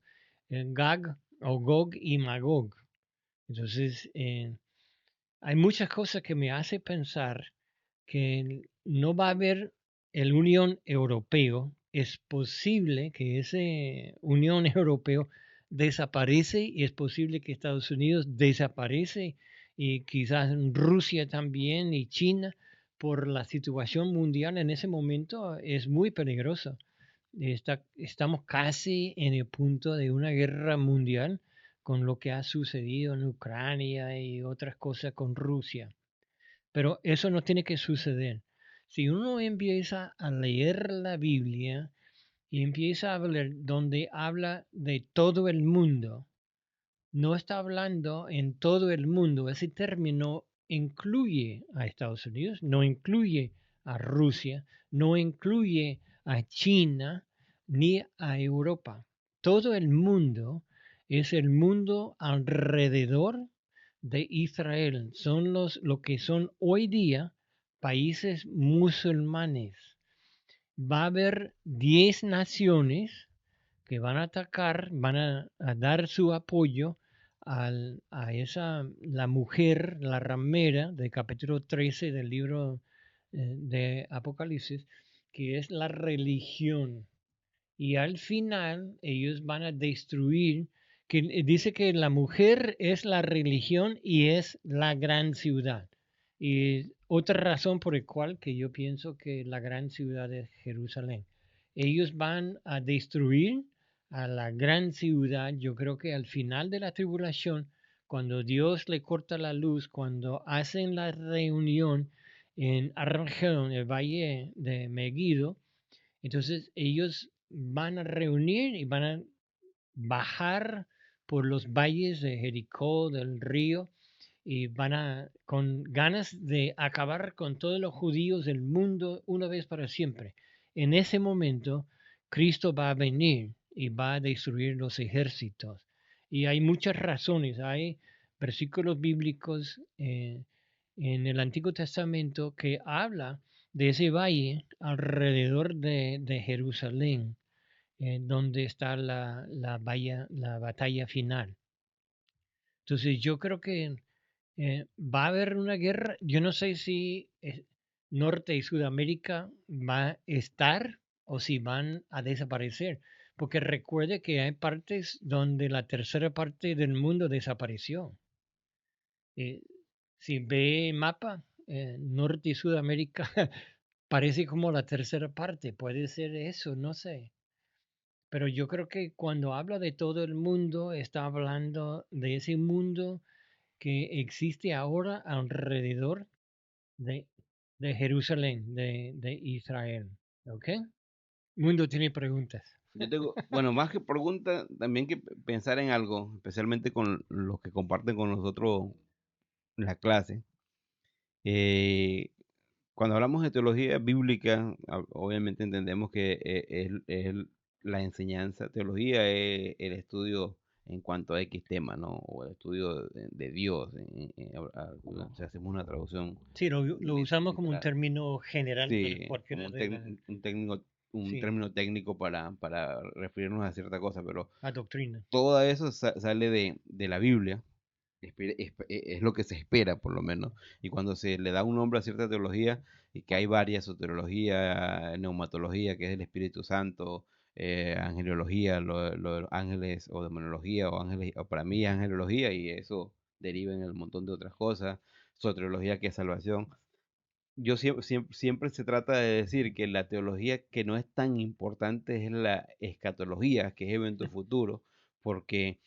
Gag o Gog y Magog. Entonces, hay muchas cosas que me hace pensar que no va a haber el Unión Europeo. Es posible que ese Unión Europeo desaparece y es posible que Estados Unidos desaparece y quizás Rusia también y China por la situación mundial en ese momento es muy peligroso. Estamos casi en el punto de una guerra mundial con lo que ha sucedido en Ucrania y otras cosas con Rusia. Pero eso no tiene que suceder. Si uno empieza a leer la Biblia y empieza a ver donde habla de todo el mundo, no está hablando en todo el mundo. Ese término incluye a Estados Unidos, no incluye a Rusia, no incluye a China ni a Europa. Todo el mundo es el mundo alrededor de Israel. Son lo que son hoy día países musulmanes. Va a haber 10 naciones que van a atacar, van a dar su apoyo a esa, la mujer, la ramera del capítulo 13 del libro de Apocalipsis, que es la religión. Y al final ellos van a destruir, que dice que la mujer es la religión y es la gran ciudad. Y otra razón por la cual que yo pienso que la gran ciudad es Jerusalén. Ellos van a destruir a la gran ciudad. Yo creo que al final de la tribulación, cuando Dios le corta la luz, cuando hacen la reunión en Armagedón, el valle de Megiddo, entonces ellos van a reunir y van a bajar por los valles de Jericó, del río, y van a, con ganas de acabar con todos los judíos del mundo una vez para siempre. En ese momento, Cristo va a venir y va a destruir los ejércitos. Y hay muchas razones, hay versículos bíblicos en el Antiguo Testamento que habla de ese valle alrededor de Jerusalén, donde está la batalla final. Entonces yo creo que va a haber una guerra. Yo no sé si Norte y Sudamérica va a estar o si van a desaparecer, porque recuerde que hay partes donde la tercera parte del mundo desapareció. Eh, si ve el mapa, Norte y Sudamérica parece como la tercera parte, puede ser eso, no sé. Pero yo creo que cuando habla de todo el mundo, está hablando de ese mundo que existe ahora alrededor de, de Jerusalén, de Israel. ¿Ok? Mundo tiene preguntas. Yo tengo, bueno, más que pregunta, también que pensar en algo, especialmente con los que comparten con nosotros la clase. Eh, Cuando hablamos de teología bíblica, obviamente entendemos que es la enseñanza, teología es el estudio en cuanto a X tema, ¿no? O el estudio de Dios, si hacemos una traducción Sí, lo usamos como un literal. término general para Sí, cualquiera como de la, un sí, término técnico para referirnos a cierta cosa, pero la doctrina. todo eso sale de la Biblia, es lo que se espera por lo menos, y cuando se le da un nombre a cierta teología, y que hay varias, soteriología, neumatología, que es el Espíritu Santo, angelología, lo de los ángeles, o demonología, o ángeles, o para mí es angelología, y eso deriva en un montón de otras cosas, soteriología que es salvación. Yo siempre se trata de decir que la teología que no es tan importante es la escatología, que es evento futuro, porque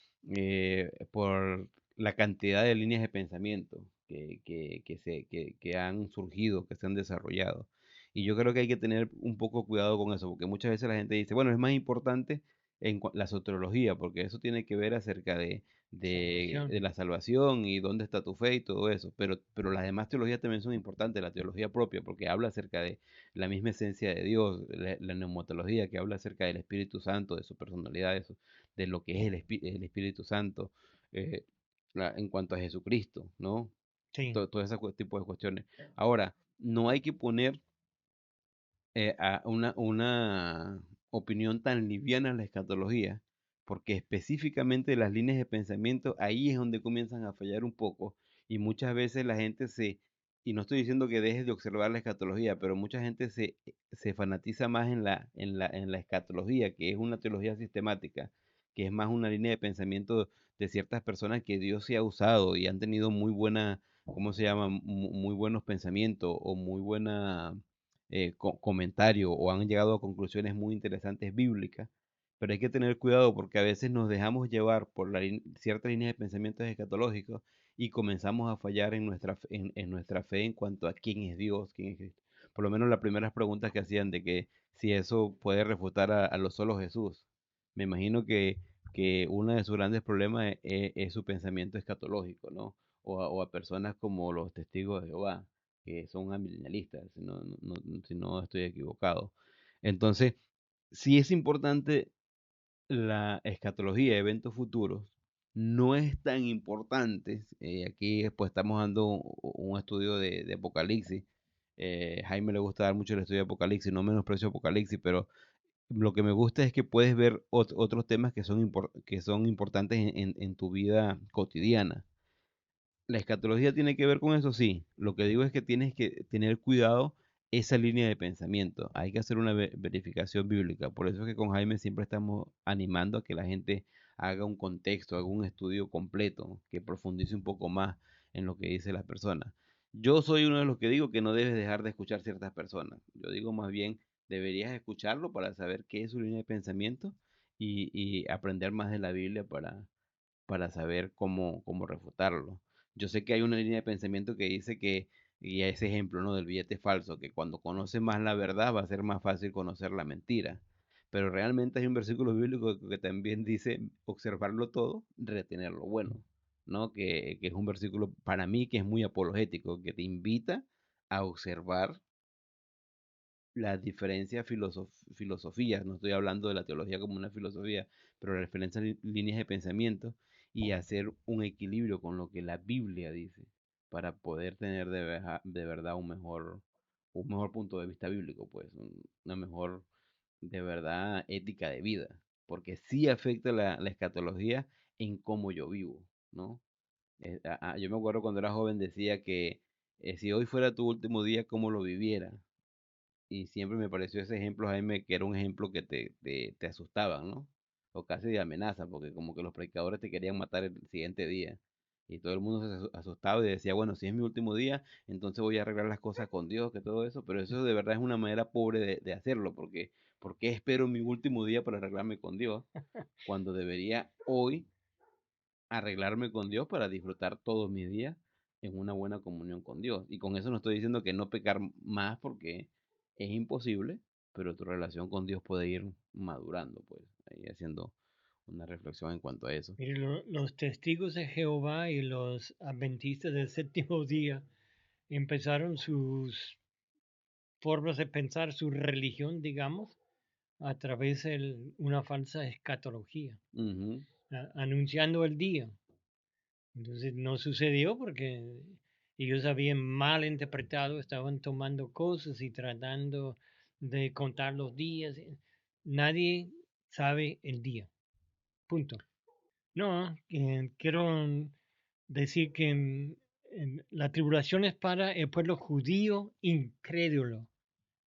por la cantidad de líneas de pensamiento que han surgido, que se han desarrollado. Y yo creo que hay que tener un poco cuidado con eso, porque muchas veces la gente dice, bueno, es más importante la soteriología, porque eso tiene que ver acerca de Salvación. la salvación y dónde está tu fe y todo eso, pero las demás teologías también son importantes, la teología propia, porque habla acerca de la misma esencia de Dios, la neumatología, que habla acerca del Espíritu Santo, de su personalidad, de lo que es el Espíritu Santo, eh, en cuanto a Jesucristo, ¿no? Sí, Todo ese tipo de cuestiones. Ahora, no hay que poner a una opinión tan liviana en la escatología, porque específicamente las líneas de pensamiento ahí es donde comienzan a fallar un poco y muchas veces la gente y no estoy diciendo que dejes de observar la escatología, pero mucha gente se fanatiza más en la escatología, que es una teología sistemática, que es más una línea de pensamiento de ciertas personas que Dios se ha usado y han tenido muy buena, ¿cómo se llama? Muy buenos pensamientos o muy buena comentario o han llegado a conclusiones muy interesantes bíblicas, pero hay que tener cuidado porque a veces nos dejamos llevar por cierta línea de pensamientos escatológicos y comenzamos a fallar en nuestra fe en cuanto a quién es Dios, quién es Cristo. Por lo menos las primeras preguntas que hacían de que si eso puede refutar a lo solo Jesús. Me imagino que uno de sus grandes problemas es su pensamiento escatológico, ¿no? O a personas como los testigos de Jehová que son amillennialistas, si no estoy equivocado. Entonces, si es importante la escatología, eventos futuros, no es tan importante. Aquí pues estamos dando un estudio de Apocalipsis. Jaime le gusta dar mucho el estudio de Apocalipsis, no menosprecio Apocalipsis, pero lo que me gusta es que puedes ver otros temas que son importantes en tu vida cotidiana. La escatología tiene que ver con eso, sí. Lo que digo es que tienes que tener cuidado esa línea de pensamiento. Hay que hacer una verificación bíblica. Por eso es que con Jaime siempre estamos animando a que la gente haga un contexto, haga un estudio completo, que profundice un poco más en lo que dice la persona. Yo soy uno de los que digo que no debes dejar de escuchar ciertas personas. Yo digo más bien, deberías escucharlo para saber qué es su línea de pensamiento y aprender más de la Biblia para saber cómo refutarlo. Yo sé que hay una línea de pensamiento que dice que, y ese ejemplo, ¿no? Del billete falso, que cuando conoce más la verdad va a ser más fácil conocer la mentira. pero realmente hay un versículo bíblico que también dice observarlo todo, retener lo bueno, ¿no? Que es un versículo para mí que es muy apologético, que te invita a observar las diferentes filosofías, no estoy hablando de la teología como una filosofía, pero las diferentes líneas de pensamiento y hacer un equilibrio con lo que la Biblia dice para poder tener de verdad un mejor punto de vista bíblico, pues, una mejor, de verdad, ética de vida, porque sí afecta la escatología en cómo yo vivo, ¿no? Yo me acuerdo cuando era joven decía que si hoy fuera tu último día, ¿cómo lo viviera? Y siempre me pareció ese ejemplo, Jaime, que era un ejemplo que te asustaban, ¿no? O casi de amenaza, porque como que los predicadores te querían matar el siguiente día. Y todo el mundo se asustaba y decía, bueno, si es mi último día, entonces voy a arreglar las cosas con Dios, que todo eso. Pero eso de verdad es una manera pobre de hacerlo, porque ¿por qué espero mi último día para arreglarme con Dios? Cuando debería hoy arreglarme con Dios para disfrutar todos mis días en una buena comunión con Dios. Y con eso no estoy diciendo que no pecar más porque es imposible, pero tu relación con Dios puede ir madurando, pues, ahí haciendo una reflexión en cuanto a eso. Mire, los testigos de Jehová y los adventistas del séptimo día empezaron sus formas de pensar, su religión, digamos, a través de una falsa escatología, Ujú. anunciando el día. Entonces no sucedió porque ellos habían mal interpretado, estaban tomando cosas y tratando de contar los días. Nadie sabe el día. Punto. No, quiero decir que la tribulación es para el pueblo judío incrédulo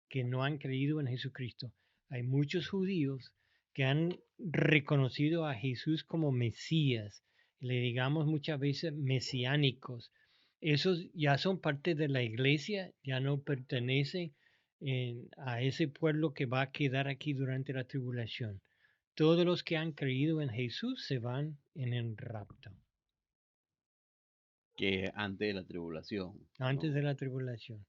que no han creído en Jesucristo. Hay muchos judíos que han reconocido a Jesús como Mesías, le digamos muchas veces mesiánicos. Esos ya son parte de la iglesia, ya no pertenecen a ese pueblo que va a quedar aquí durante la tribulación. Todos los que han creído en Jesús se van en el rapto, Que antes de la tribulación, antes ¿no? de la tribulación.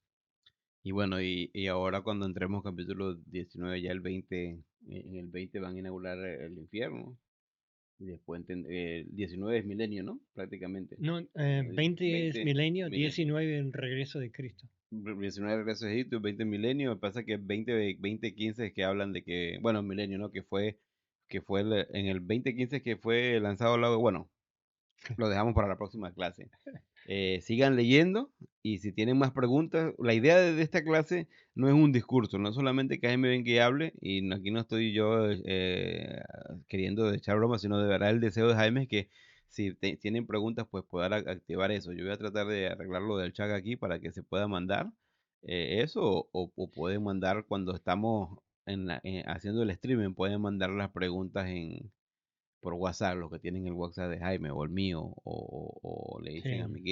Y bueno, y ahora cuando entremos capítulo 19 ya el 20 en el 20 van a inaugurar el infierno. Y después, el 19 es milenio, ¿no? Prácticamente. No, ¿No? 20 es 20 milenio, milenio. 19 el regreso de Cristo. 19 regreso a Egipto, 20 milenio. Me pasa que 2015 es que hablan de que, bueno, milenio, ¿no? Que fue en el 2015 que fue lanzado al lado, bueno, lo dejamos para la próxima clase. Sigan leyendo y si tienen más preguntas, la idea de esta clase no es un discurso, no solamente que Jaime venga y hable, y aquí no estoy yo queriendo echar broma, sino de verdad el deseo de Jaime es que si tienen preguntas, pues poder activar eso. Yo voy a tratar de arreglar lo del chat aquí para que se pueda mandar eso, o pueden mandar cuando estamos haciendo el streaming, pueden mandar las preguntas por WhatsApp, los que tienen el WhatsApp de Jaime o el mío, o le dicen a Sí. Miguel.